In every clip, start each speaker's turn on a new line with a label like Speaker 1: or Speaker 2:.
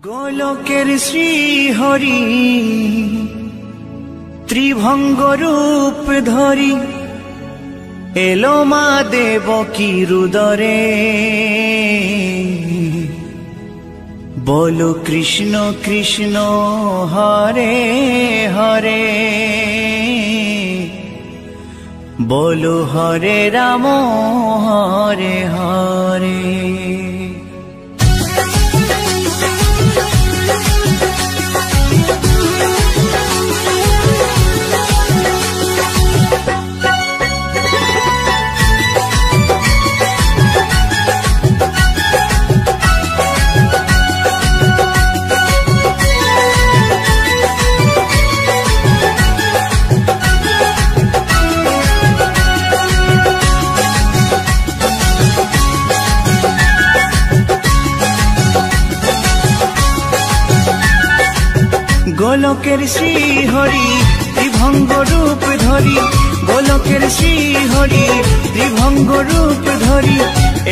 Speaker 1: গোলকের শ্রী হরি ত্রিভঙ্গ রূপ ধরি এলো মা দেবকী রুদরে। বলো কৃষ্ণ কৃষ্ণ হরে হরে, বলো হরে রাম হরে হরে। গোলকের শ্রী হরি ত্রিভঙ্গ রূপ ধরি, গোলকের শ্রী হরি ত্রিভঙ্গ রূপ ধরি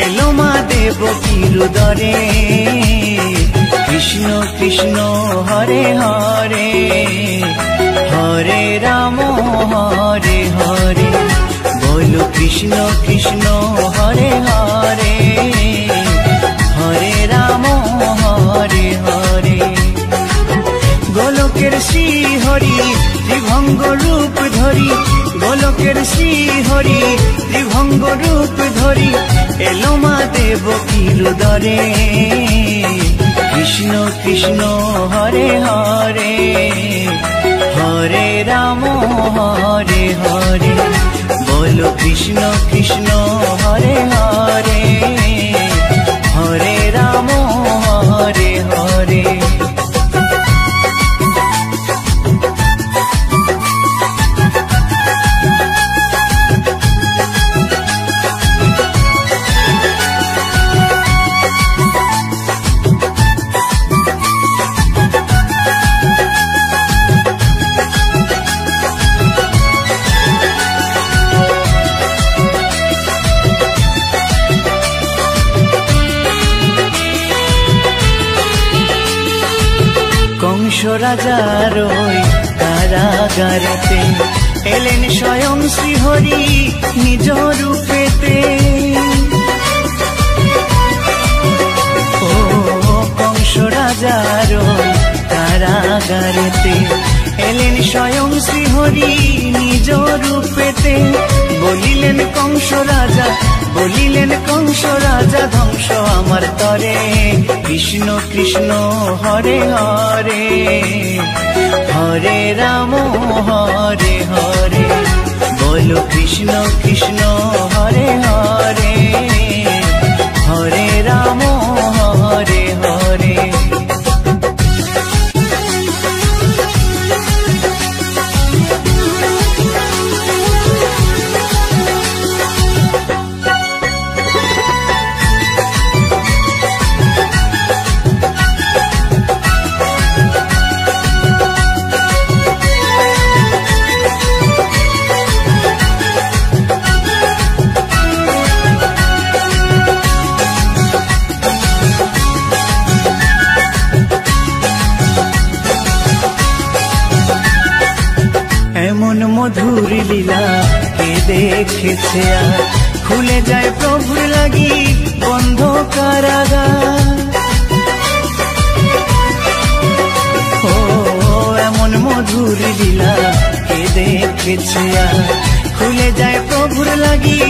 Speaker 1: এলো মা দেবকী রুদরে। কৃষ্ণ কৃষ্ণ হরে হরে, হরে রাম হরে হরে, বলো কৃষ্ণ কৃষ্ণ হরে হরে, হরে রাম হরে হরে। গোলকের শ্রী হরি ত্রিভঙ্গ রূপ ধরি, গোলকের শ্রী হরি ত্রিভঙ্গ রূপ ধরি এলো মা দেবকী রুদরে। কৃষ্ণ কৃষ্ণ হরে হরে, হরে রাম হরে হরে, বলো কৃষ্ণ কৃষ্ণ হরে হরে, হরে রাম হরে হরে। কংস রাজার ওই কারাগারেতে এলেন স্বয়ং শ্রীহরি নিজ রূপেতে। ও কংস রাজার ওই কারাগারেতে এলেন স্বয়ং শ্রীহরি নিজ রূপেতে। বলিলেন কংস রাজা, বলিলেন কংস রাজা, ধ্বংস আমার তরে। কৃষ্ণ কৃষ্ণ হরে হরে, হরে রাম হরে হরে, বলো কৃষ্ণ কৃষ্ণ হরে হরে, হরে রাম হরে হরে। এমন মধুর লীলা কে দেখেছে আর, খুলে যায় প্রভুর লাগি বন্ধ কারাগার। ও এমন মধুর লীলা কে দেখেছে আর, খুলে যায় প্রভুর লাগি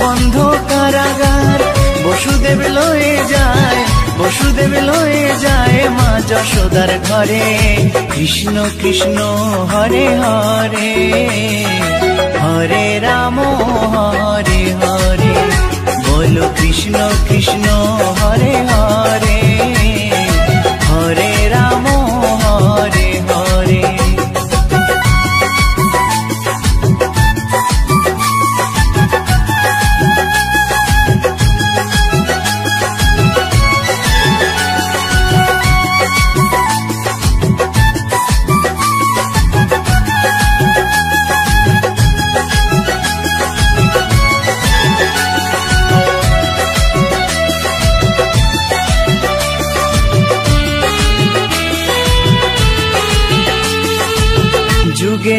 Speaker 1: বন্ধ কারাগার। বসুদেব লয়ে যায়, বসুদেব লয়ে যায় মা যশোদার ঘরে। কৃষ্ণ কৃষ্ণ হরে হরে, হরে রাম হরে হরে, বলো কৃষ্ণ কৃষ্ণ হরে হরে, হরে রাম হরে হরে।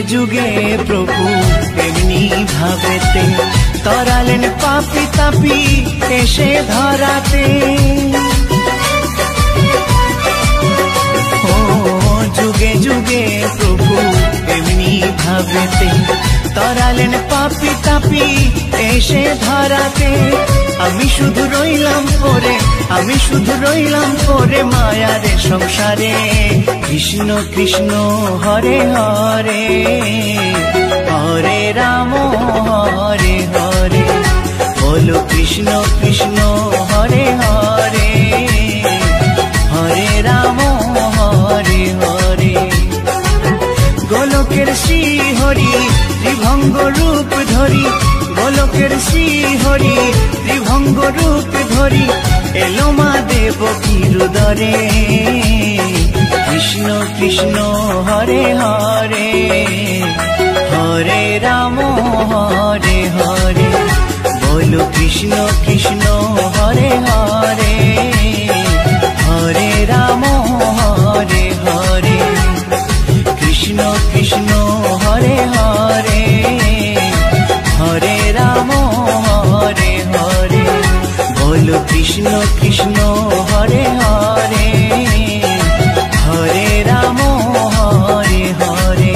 Speaker 1: যুগে প্রভু এমনি ভাবেতে তরালেন পাপি তাপি এসে ধরাতে। ও যুগে যুগে প্রভু এমনি ভাবেতে তরালেন পাপি তাপি এসে ধরাতে। আমি শুধু রইলাম পরে, আমি শুধু রইলাম পরে মায়ারে সংসারে। কৃষ্ণ কৃষ্ণ হরে হরে, হরে রাম হরে হরে। বলো কৃষ্ণ কৃষ্ণ হরে হরে, হরে রাম হরে হরে। গোলকের শ্রী হরি ত্রিভঙ্গ রূপ ধরি, গোলকের শ্রী হরি ত্রিভঙ্গ রূপ ধরি এলো মা দেবকীর উদরে। কৃষ্ণ কৃষ্ণ হরে হরে, হরে রাম হরে হরে। বলো কৃষ্ণ কৃষ্ণ হরে হরে, হরে রাম হরে হরে। কৃষ্ণ কৃষ্ণ হরে হরে, হরে রাম হরে হরে। বলো কৃষ্ণ কৃষ্ণ হরে হরে, হরে রাম হরে হরে।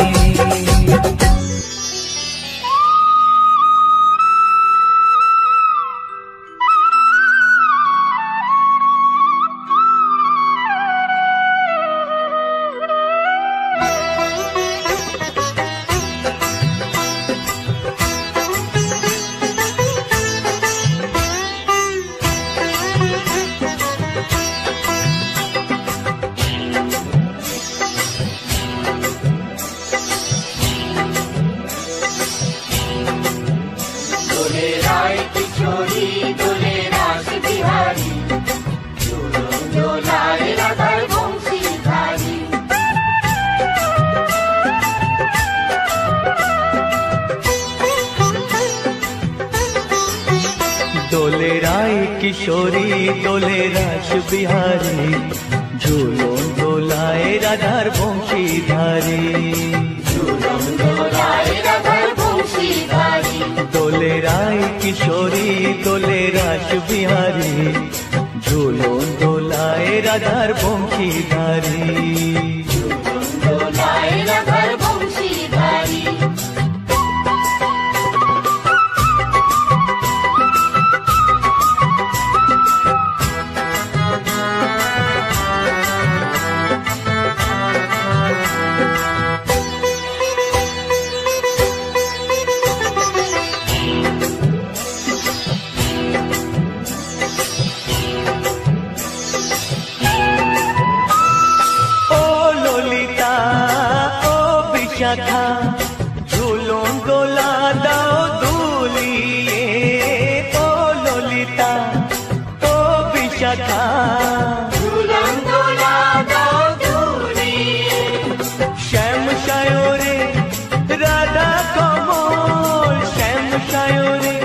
Speaker 2: দোলে রায় কিশোরী দোলে রাস বিহারী, ঝুলন দোলায় রাধার বংশীধারী। দোলে রায় কিশোরী দোলে রাস বিহারী, ঝুলন দোলায় রাধার বংশীধারী। ঝুলন দোলা দাও দুলিয়ে, ও ললিতা ও বিশাখা। ঝুলন দোলা দাও দুলিয়ে, শ্যাম সায়রে রাধা কমল, শ্যাম সায়রে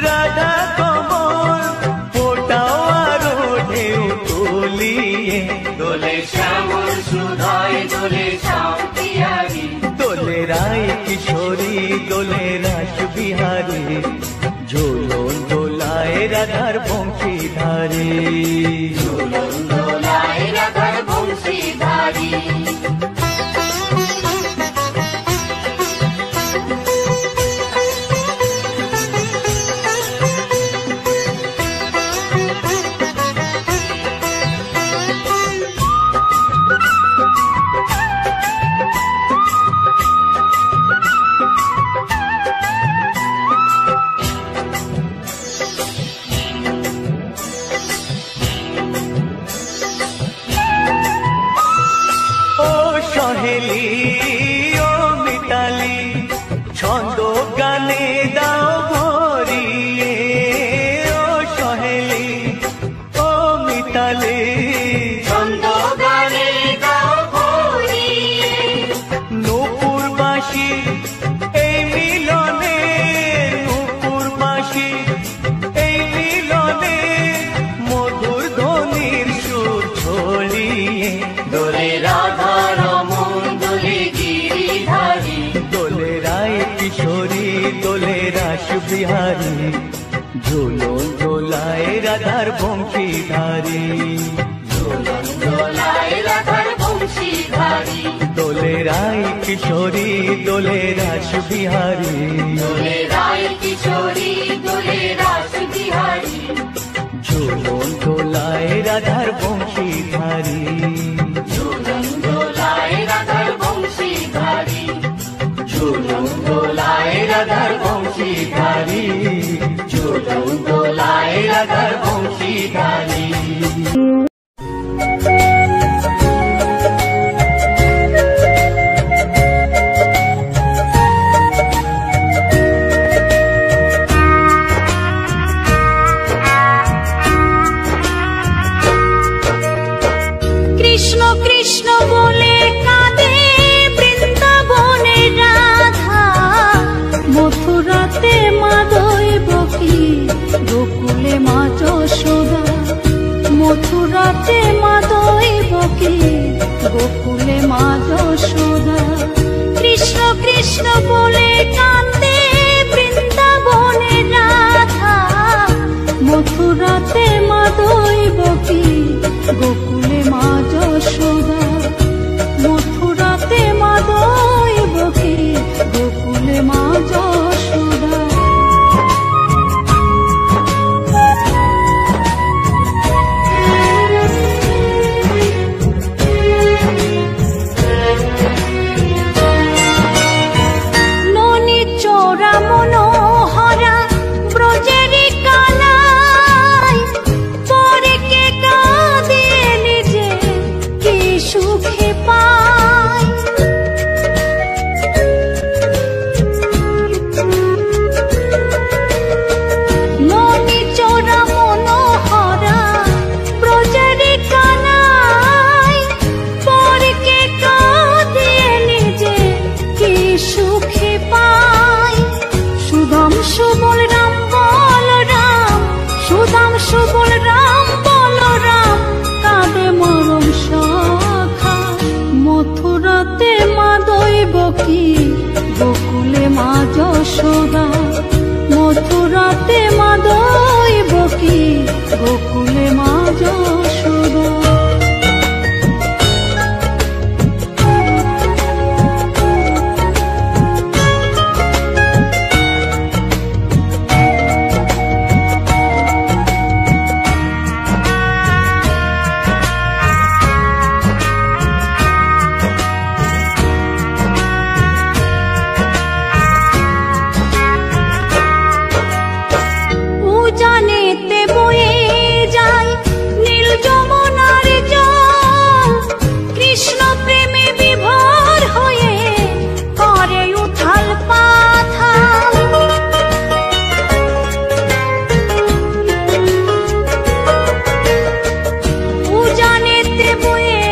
Speaker 2: রাধা কমল। ফোটাও আরো ঢেউ তুলিয়ে, দোলে শ্যামল সুধায় দোলে শ্যাম পিয়ারি। দোলে রায় কিশোরী দোলে রাস বিহারী, ঝুলন দোলায় রাধার বংশীধারী। ঝুলন দোলায় রাধার বংশীধারী। ঝুলন দোলায় রাধার বংশীধারী,
Speaker 3: ঝুলন দোলায় রাধার বংশীধারী,
Speaker 2: দোলে রায় কিশোরী দোলে রাস বিহারী,
Speaker 3: দোলে রায় কিশোরী দোলে রাস বিহারী,
Speaker 2: ঝুলন দোলায় রাধার বংশীধারী,
Speaker 3: ঝুলন দোলায় রাধার বংশীধারী,
Speaker 2: ঝুলন দোলায় রাধার বংশীধারী, ঝুলন দোলায় রাধার বংশীধারী।
Speaker 4: কৃষ্ণ কৃষ্ণ বলে কাঁদে বৃন্দাবনে রাধা, মথুরাতে মা দৈবকী, গোকুলে মা যশোদা, মথুরাতে মা দৈবকী, গোকুলে মা যশোদা। কৃষ্ণ কৃষ্ণ বলে কাঁদে বৃন্দাবনে রাধা, মথুরাতে মা দৈবকী, গোকুলে মা যশোদা, মথুরাতে মা দৈবকী, গোকুলে মা যশোদা। ননি চোরা মনোহরা ব্রজেরি কানাই, পরে কে কাঁদিয়ে নিজে কি সুখে পায়। ননি চোরা মনোহরা ব্রজেরি কানাই, পরে কে কাঁদিয়ে নিজে কি সুখে পায়। সুদাম সুবল রাম বলরাম, সুদাম সুবল রাম বলরাম, কাঁদে মরম সখা, মথুরাতে মা দৈবকী, গোকুলে মা যশোদা, মথুরাতে মা দৈবকী, গোকুলে মা যশোদা। উজানেতে বয়ে যায় নীল যমুনার জল, কৃষ্ণ প্রেমে বিভোর হয়ে করে উথাল পাথাল। উজানেতে বয়ে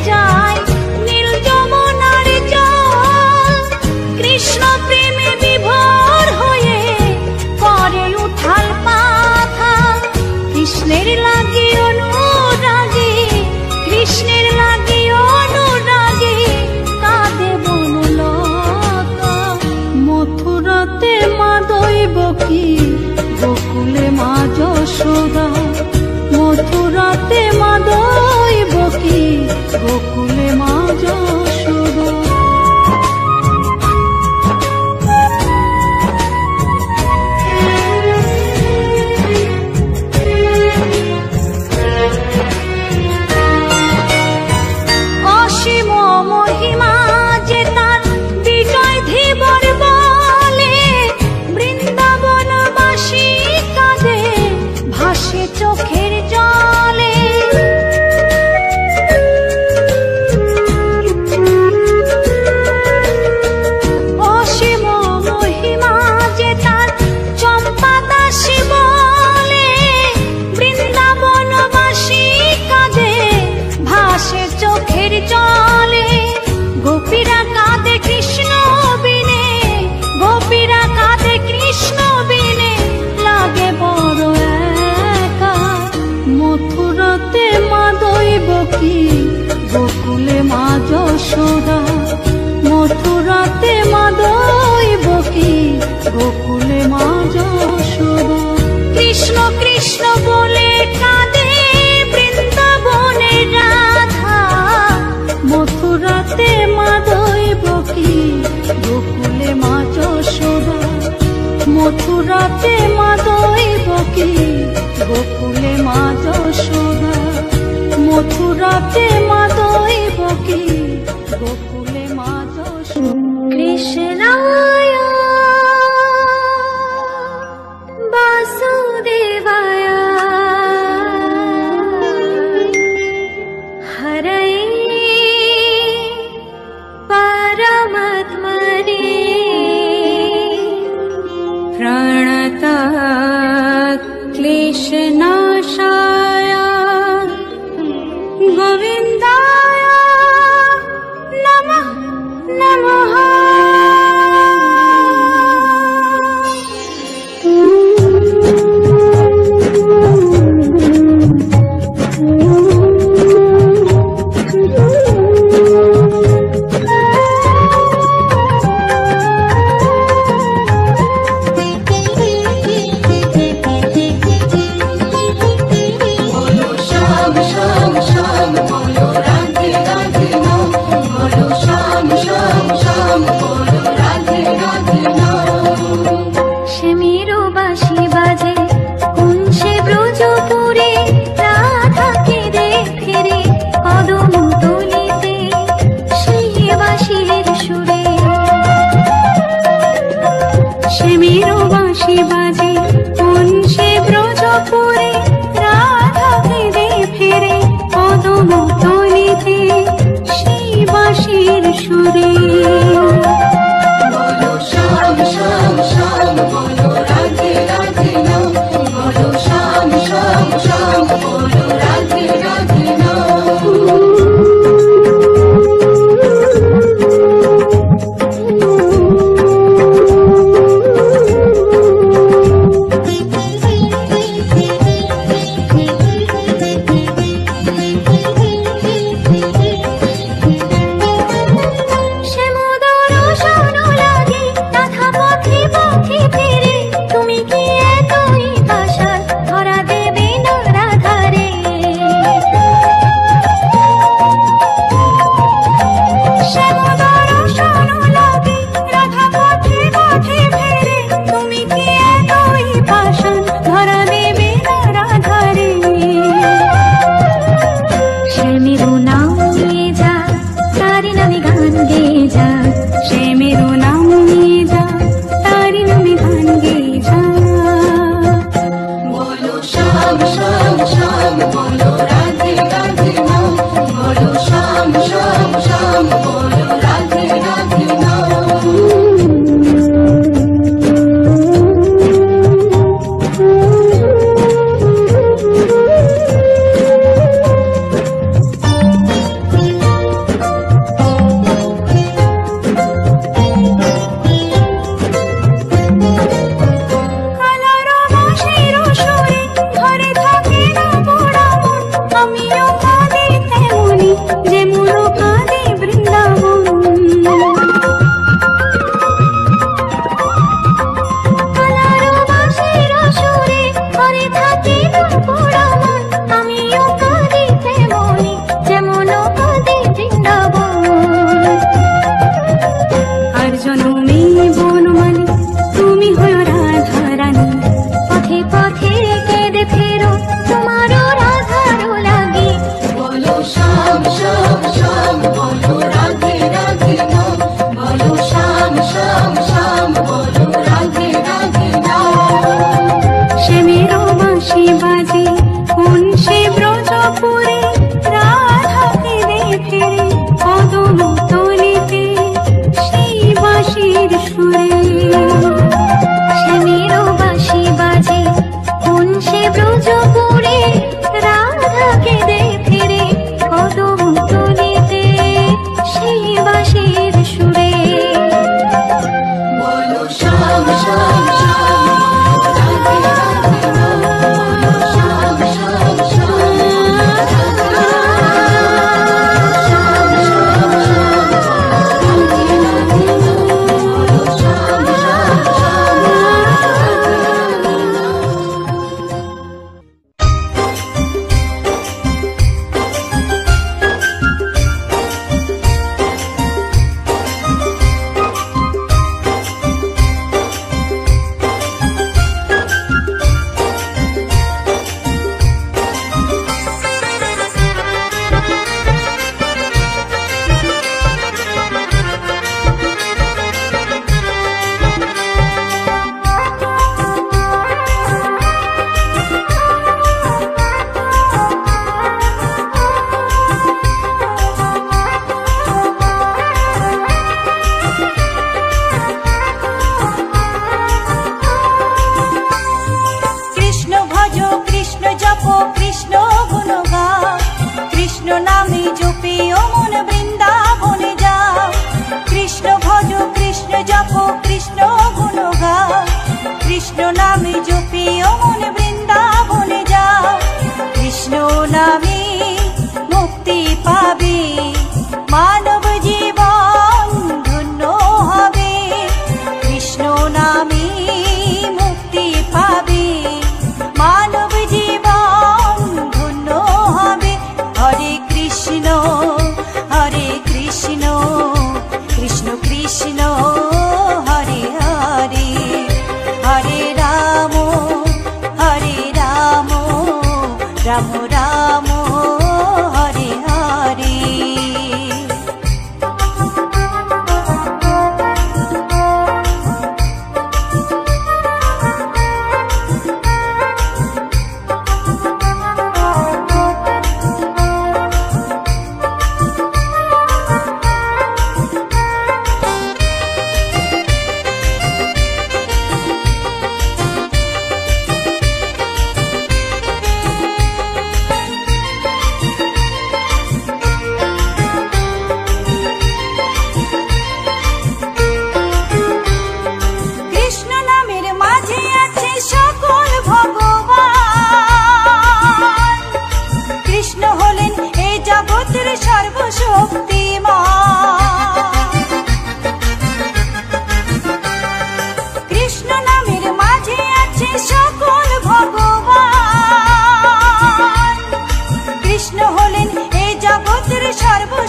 Speaker 4: যায় নীল যমুনার জল, কৃষ্ণ প্রেমে বিভোর হয়ে করে উথাল পাথাল। কৃষ্ণের লাগি অনুরাগী, কৃষ্ণের লাগি অনুরাগী, কাঁদে বনলতা, মথুরাতে মা দৈবকী, গোকুলে মা যশোদা, মথুরাতে মা দৈবকী, গোকুলে মা যশোদা। অসীম মহিমা যে তার বিজয় ধীবর বলে, বৃন্দাবনবাসী কাঁদে ভাসে চোখের জলে। অসীম মহিমা যে তার চম্পা দাসী বলে, বৃন্দাবনবাসী কাঁদে ভাসে চোখের জলে। গোপীরা কাঁদে কৃষ্ণ বিনে, গোপীরা কাঁদে কৃষ্ণ বিনে, লাগে বড় একা, মথুরাতে মা দৈবকী, গোকুলে মা যশোদা, মথুরাতে মা দৈবকী, গোকুলে মা যশোদা। ভাবছে মা দৈব কি গোকুলে মা দোষ কৃষ্ণায় বাসুদেবায় হরয়ে পরমাত্মনে প্রণতা ক্লেশনাশায় গোবিন্দায় নমঃ নমঃ।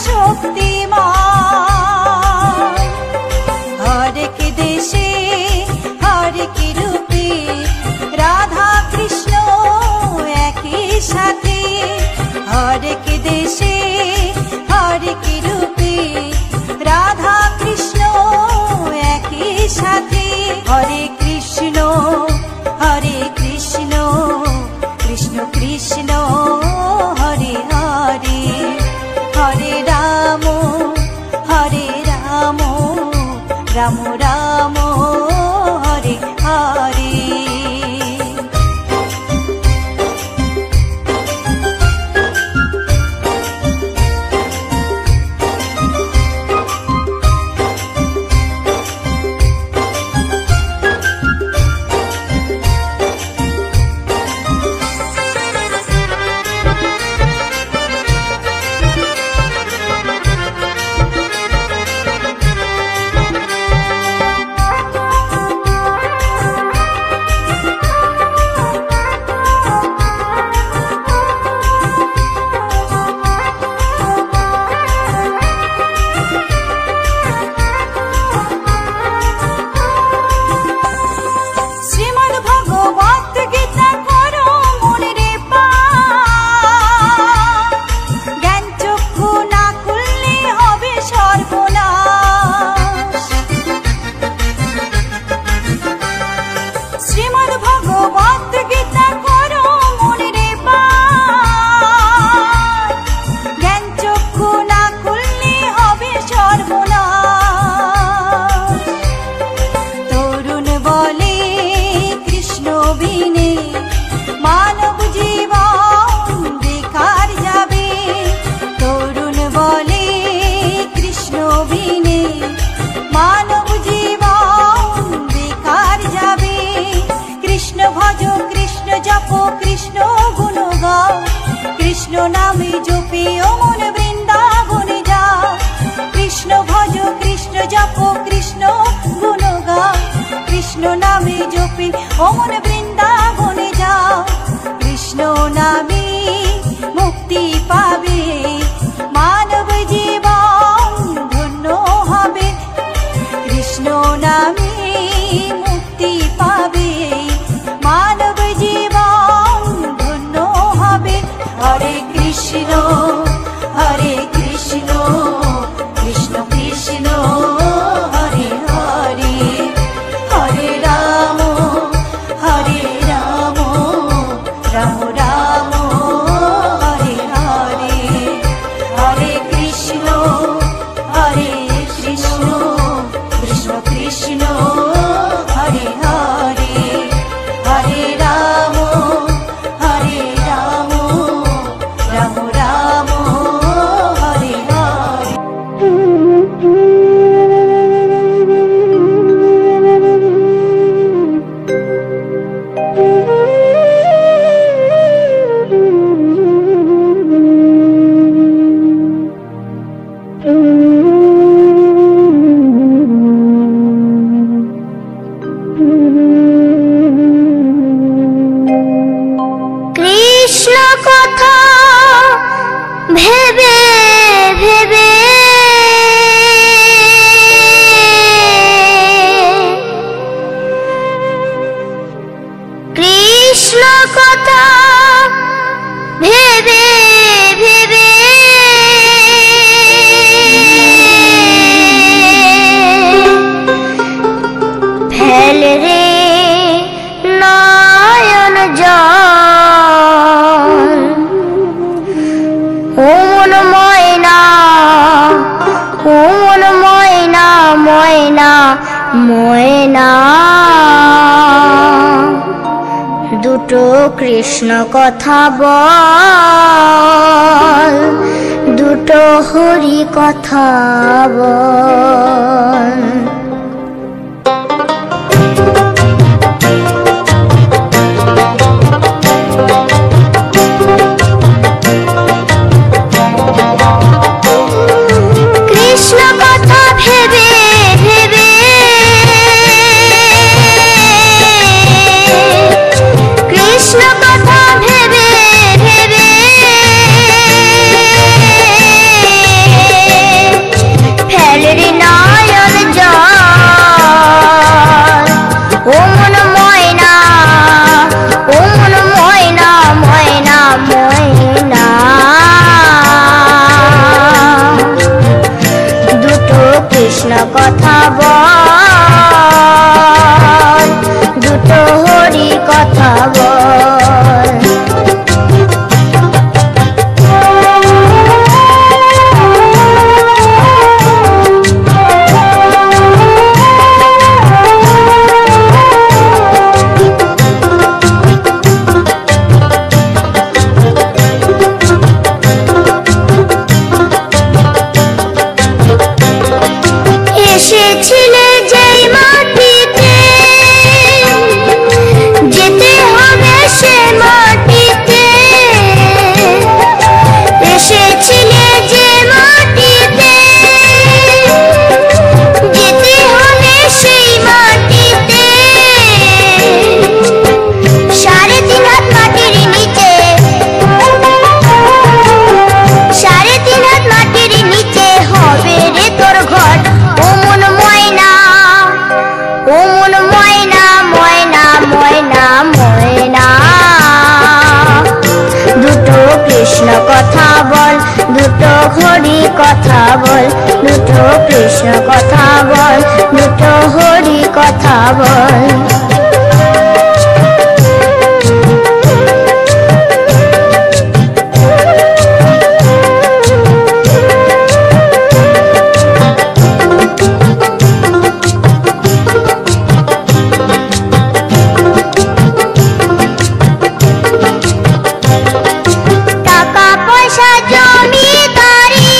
Speaker 5: শক্তিমান। হরেক দেশে হরেক রূপে রাধা কৃষ্ণ একই সাথে। হরেক দেশে হরেক রূপে রাধা কৃষ্ণ একই সাথে। হরে কৃষ্ণ কৃষ্ণ কৃষ্ণ হরে হরে। হরে রাম রাম রাম হরে হরে। কৃষ্ণ নামে জপে ও মন বৃন্দাবনে যাও। কৃষ্ণ ভজ কৃষ্ণ জপ কৃষ্ণ গুণ গাও। কৃষ্ণ নামে জপে ও মন বৃন্দাবনে যাও। কৃষ্ণ নামে মুক্তি পাবে মানব জীবন ধন্য হবে। কৃষ্ণ নামে মুক্তি পাবে মানব জীবন ধন্য হবে। হরে কৃষ্ণ কৃষ্ণ কৃষ্ণ হরে হরে। হরে রাম রাম রাম হরে হরে। হরে কৃষ্ণ কৃষ্ণ কৃষ্ণ হরে হরে। হরে রাম রাম রাম হরে হরে।
Speaker 6: কৃষ্ণ কথা ভেবে ভেবে কৃষ্ণ কথা ভেবে ভেবে ফেল রে নয়ন জল। ও মন ময়না ময়না ময়না দুটো কৃষ্ণ কথা বল, দুটো হরি কথা বল। কৃষ্ণ কথা ভেবে ভেবে কৃষ্ণ কথা ভেবে ভেবে কৃষ্ণ কথা বল, দুটো হরি কথা বল। এসেছিলে যেই মাটিতে, যেতে হবে সে মাটিতে। এসেছিলে যে মাটিতে, যেতে হবে সেই মাটিতে। 3.5 হাত মাটির নিচে, 3.5 হাত মাটির নিচে হবে রে তোর ঘর। ও মন ময়না, ও মন ময়না, ময়না ময়না ময়না। দুটো কৃষ্ণ কথা বল, দুটো হরি কথা বল, দুটো কৃষ্ণ কথা বল, দুটো হরি কথা বল। টাকা পয়সা জমিদারি,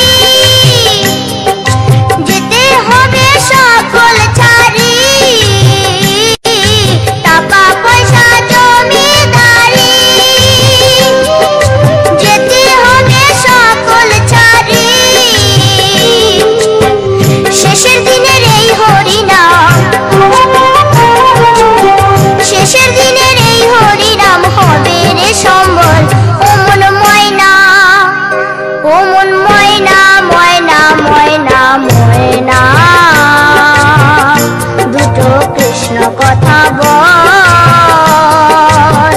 Speaker 6: যেতে হবে সকল ছাড়ি। টাকা পয়সা জমিদারি, যেতে হবে সকল ছাড়ি। শেষের দিনের এই হরিনাম, শেষের দিনের এই হরিনাম হবে রে সম্বল। ও মন ময়না, ও মন ময়না, ময়না ময়না ময়না। দুটো কৃষ্ণ কথা বল,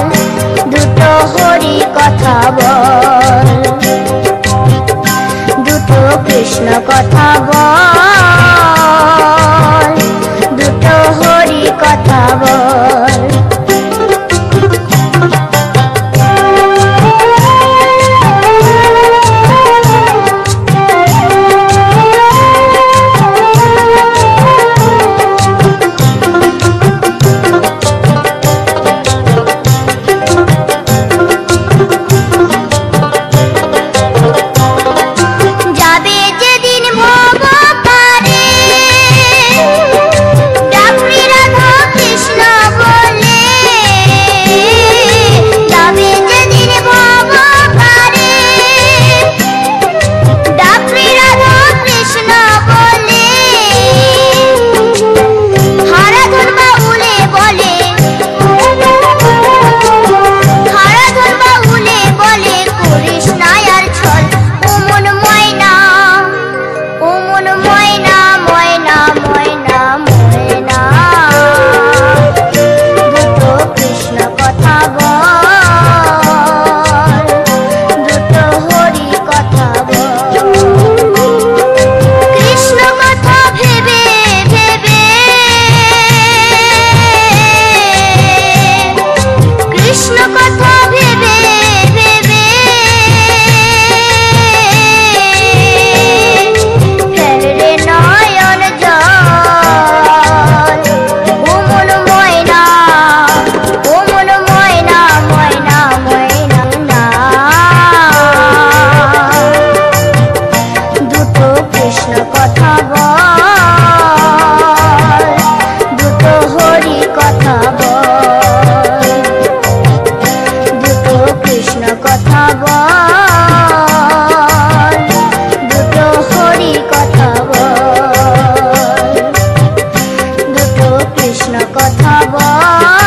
Speaker 6: দুটো হরি কথা বল, দুটো কৃষ্ণ কথা বল, দুটো হরি কথা বল। যাবে যেদিন ভব পারে, ডাকবি রাধা কৃষ্ণ বলে। যাবে যেদিন ভব পারে, ডাকবি রাধা কৃষ্ণ বলে। হারাধন বাউলে বলে, হারাধন বাউলে বলে করিস না আর ছল। ও মন ময়না, ও মন ময়না, ময়না ময়না ময়না। দুটো কৃষ্ণ কথা বল, দুটো হরি কথা বল। কৃষ্ণ কথা ভেবে ভেবে, কৃষ্ণ কথা ভেবে ভেবে। ফেল রে নয়ন জল। ও মন ময়না, ও মন ময়না, ময়না ময়না না। দুটো কৃষ্ণ কথা বল, দুটো হরি কথা বল, দুটো কৃষ্ণ কথা বল, দুটো হরি কথা বল, দুটো কৃষ্ণ কথা বল,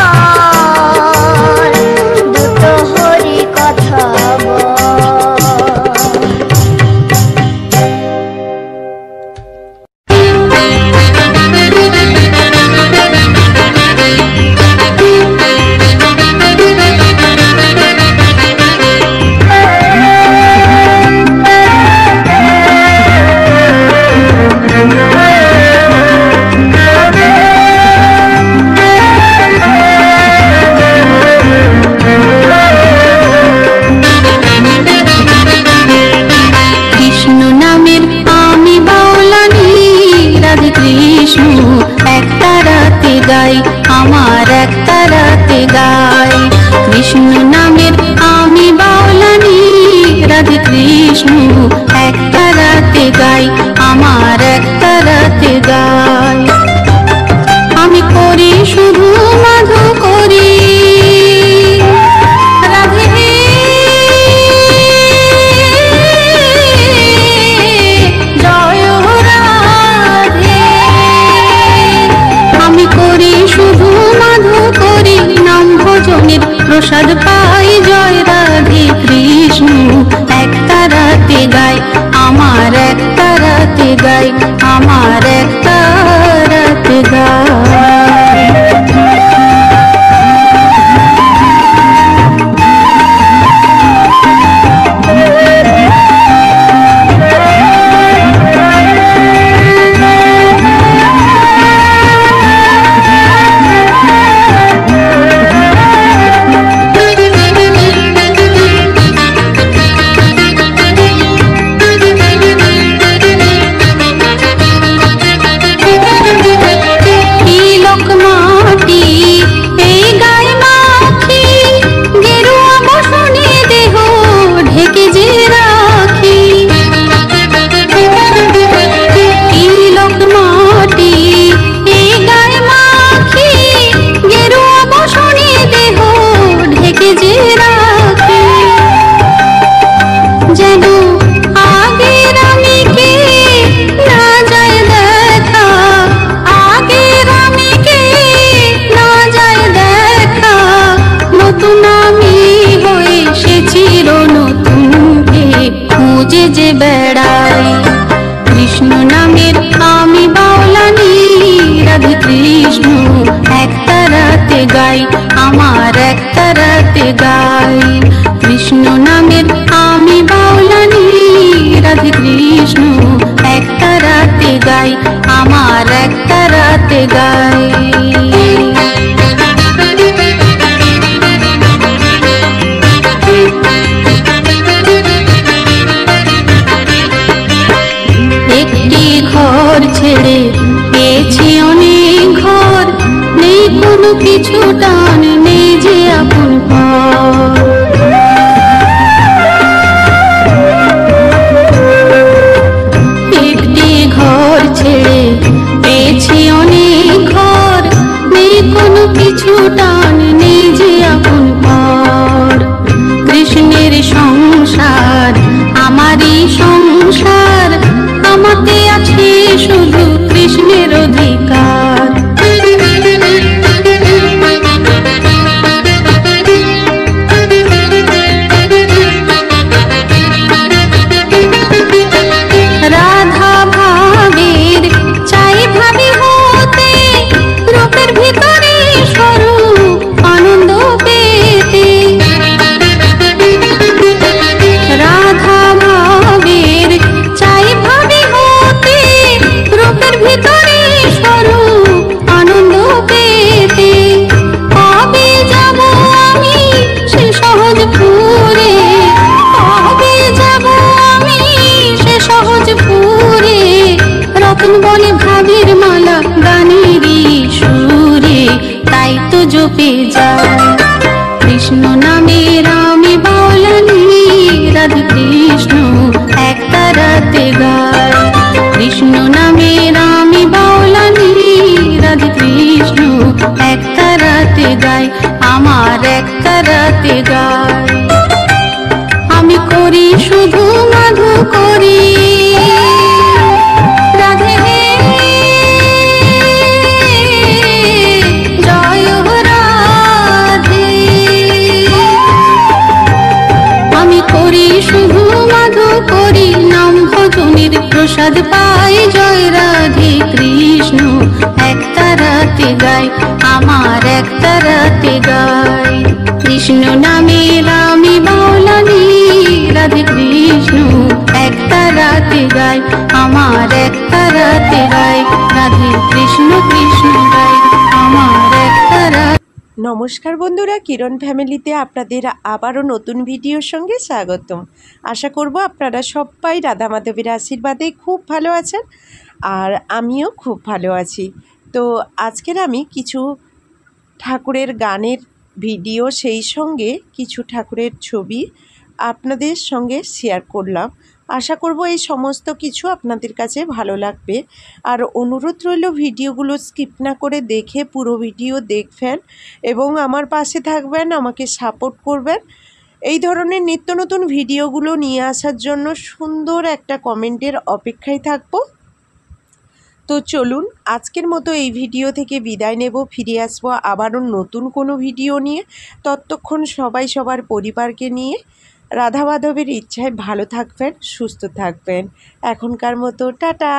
Speaker 6: দুটো হরি কথা বল।
Speaker 7: গাই। কৃষ্ণ নামের আমি বাউলানি, রাধে কৃষ্ণ এক তারাতে গাই, আমার এক তারাতে গাই। আমি করি শুধু মাধু করি, রাধে জয় রাধে। আমি করি শুধু মাধু করি, নাম ভজনের প্রসাদ পাই, জয় রাধে কৃষ্ণ এক তারাতে গাই, আমার এক তারাতে গাই, আমার এক তারাতে গাই। বেড়াই কৃষ্ণ নামের আমি বাউলানি, রাধে কৃষ্ণ এক তারাতে গাই, আমার এক তারাতে গাই। কৃষ্ণ নামের আমি বাউলানি, রাধে কৃষ্ণ এক তারাতে গাই, আমার এক তারাতে গাই। ঘর ছেড়ে পেয়েছি অনেক ঘর, নেই কোনো কিছু টান, নেই যে আপন পর। একটি ঘর ছেড়ে পেয়েছি অনেক ঘর, নেই কোনো কিছু টান, নেই যে আপন পর। কৃষ্ণের সংসার আমারই সংসার, আমাতে আছে শুধু কৃষ্ণের অধিকার। রাধা ভাবের চাই ভাবি হতে, রূপের ভিতরে স্বরূপ আনন্দ পেতে। রাধা ভাবের চাই ভাবি হতে, রূপের ভিতরে স্বরূপ আনন্দ পেতে। কবে যাব আমি সে সহজপুরে, কবে যাব আমি সে সহজপুরে। রতন বলে ভাবের মালা গানেরই সুরে, তাই তো জপে যায় কৃষ্ণ নামের আমি বাউলানি, রাধে কৃষ্ণ এক তারাতে গাই। কৃষ্ণ নামের আমি বাউলানি, রাধে কৃষ্ণ এক তারাতে গাই, আমার এক তারাতে গাই। আমি করি শুধু মাধু করি, রাধে জয় রাধে। আমি করি শুধু মাধু করি, নাম ভজনের প্রসাদ পাই, জয় রাধে কৃষ্ণ এক তারাতে গাই, আমার এক তারাতে গাই। কৃষ্ণ নামের আমি বাউলানি, রাধে কৃষ্ণ এক তারাতে গাই, আমার এক তারাতে গাই, রাধে কৃষ্ণ কৃষ্ণ গাই, আমার এক তারা।
Speaker 8: নমস্কার বন্ধুরা, কিরণ ফ্যামিলিতে আপনাদের আবারও নতুন ভিডিওর সঙ্গে স্বাগতম। আশা করব আপনারা সবাই রাধা মাধবের আশীর্বাদে খুব ভালো আছেন, আর আমিও খুব ভালো আছি। তো আজকের আমি কিছু ঠাকুরের গানের ভিডিও, সেই সঙ্গে কিছু ঠাকুরের ছবি আপনাদের সঙ্গে শেয়ার করলাম। আশা করব এই সমস্ত কিছু আপনাদের কাছে ভালো লাগবে। আর অনুরোধ রইল ভিডিওগুলো স্কিপ না করে দেখে পুরো ভিডিও দেখবেন এবং আমার পাশে থাকবেন, আমাকে সাপোর্ট করবেন। এই ধরনের নিত্য নতুন ভিডিওগুলো নিয়ে আসার জন্য সুন্দর একটা কমেন্টের অপেক্ষায় থাকবো। তো চলুন আজকের মতো এই ভিডিও থেকে বিদায় নেব। ফিরে আসবো আবারও নতুন কোনো ভিডিও নিয়ে। ততক্ষণ সবাই সবার পরিবারকে নিয়ে রাধা মাধবের ইচ্ছায় ভালো থাকবেন, সুস্থ থাকবেন। এখনকার মতো টাটা।